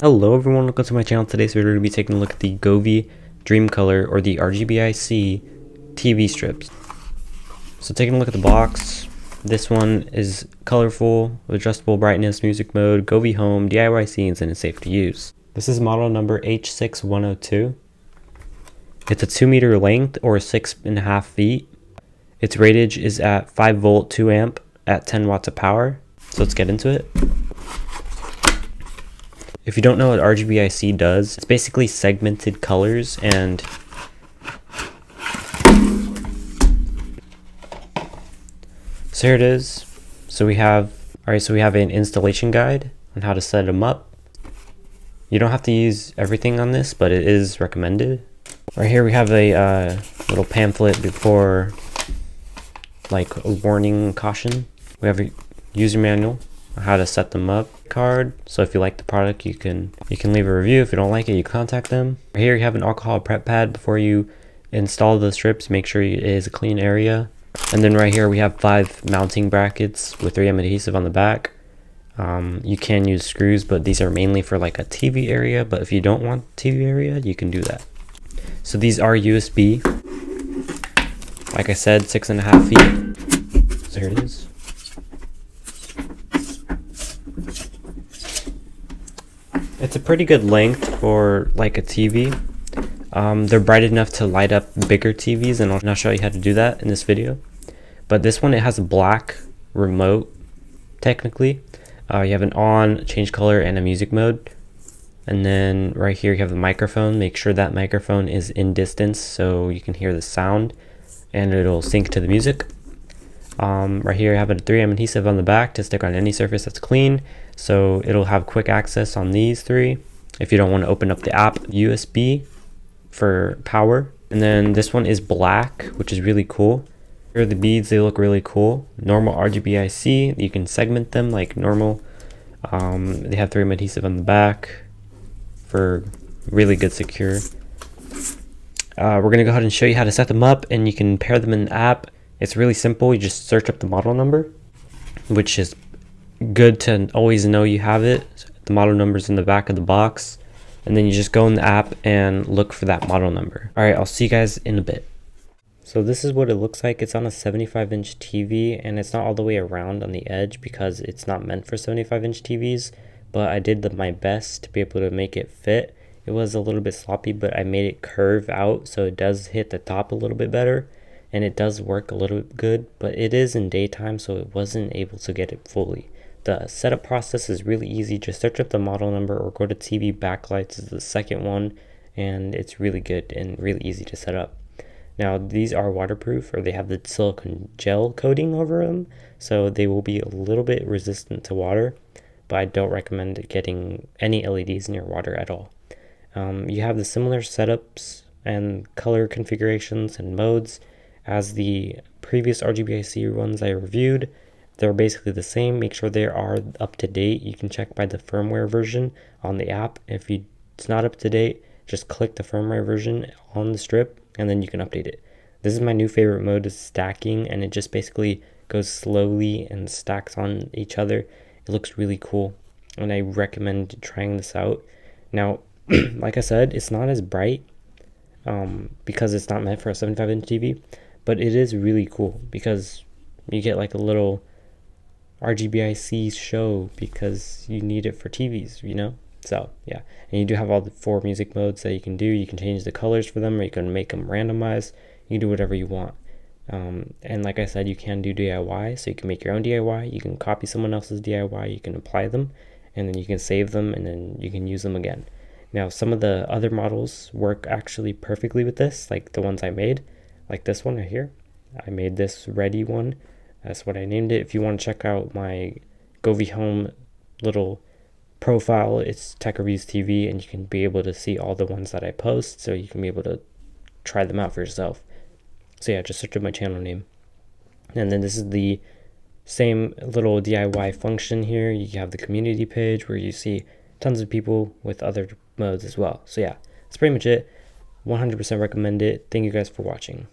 Hello everyone, welcome to my channel. Today's video we're going to be taking a look at the Govee Dreamcolor or the RGBIC TV strips. So taking a look at the box, this one is colorful, adjustable brightness, music mode, Govee home, DIY scenes, and it's safe to use. This is model number H6102. It's a 2 meter length or 6.5 feet. Its ratage is at 5 volt 2 amp at 10 watts of power. So let's get into it. If you don't know what RGBIC does, it's basically segmented colors, and so here it is. So we have an installation guide on how to set them up. You don't have to use everything on this, but it is recommended. Right here we have a little pamphlet before, like a warning caution. We have a user manual on how to set them up card, so if you like the product you can leave a review. If you don't like it, you contact them. Here you have an alcohol prep pad before you install the strips. Make sure it is a clean area. And then right here we have 5 mounting brackets with 3M adhesive on the back. You can use screws, but these are mainly for like a TV area, but if you don't want TV area, you can do that. So these are USB, like I said, 6.5 feet. So here it is. It's a pretty good length for like a TV. They're bright enough to light up bigger TVs, and I'll show you how to do that in this video. But this one, it has a black remote, technically. You have an on, change color, and a music mode. And then right here you have the microphone. Make sure that microphone is in distance so you can hear the sound and it'll sync to the music. Right here I have a 3M adhesive on the back to stick on any surface that's clean, so it'll have quick access on these 3 if you don't want to open up the app. USB for power. And then this one is black, which is really cool. Here are the beads, they look really cool. Normal RGBIC, you can segment them like normal. They have 3M adhesive on the back for really good secure. We're gonna go ahead and show you how to set them up, and you can pair them in the app. It's really simple. You just search up the model number, which is good to always know you have it. The model number is in the back of the box, and then you just go in the app and look for that model number. All right, I'll see you guys in a bit. So this is what it looks like. It's on a 75-inch TV, and it's not all the way around on the edge because it's not meant for 75-inch TVs, but I did my best to be able to make it fit. It was a little bit sloppy, but I made it curve out so it does hit the top a little bit better. And it does work a little good, but it is in daytime, so it wasn't able to get it fully. The setup process is really easy. Just search up the model number or go to TV backlights is the second one, and it's really good and really easy to set up. Now these are waterproof, or they have the silicone gel coating over them, so they will be a little bit resistant to water, but I don't recommend getting any LEDs near water at all. You have the similar setups and color configurations and modes as the previous RGBIC ones I reviewed. They're basically the same. Make sure they are up to date. You can check by the firmware version on the app. If it's not up to date, just click the firmware version on the strip and then you can update it. This is my new favorite mode, is stacking, and it just basically goes slowly and stacks on each other. It looks really cool, and I recommend trying this out. Now, like I said, it's not as bright because it's not meant for a 75-inch TV. But it is really cool because you get like a little RGBIC show because you need it for TVs, you know? So yeah, and you do have all the 4 music modes that you can do. You can change the colors for them, or you can make them randomized. You can do whatever you want. And like I said, you can do DIY, so you can make your own DIY. You can copy someone else's DIY, you can apply them, and then you can save them, and then you can use them again. Now, some of the other models work actually perfectly with this, like the ones I made. Like this one right here. I made this ready one. That's what I named it. If you want to check out my Govee Home little profile, it's Tech Reviews TV, and you can be able to see all the ones that I post, so you can be able to try them out for yourself. So yeah, just search up my channel name. And then this is the same little DIY function here. You have the community page where you see tons of people with other modes as well. So yeah, that's pretty much it. 100% recommend it. Thank you guys for watching.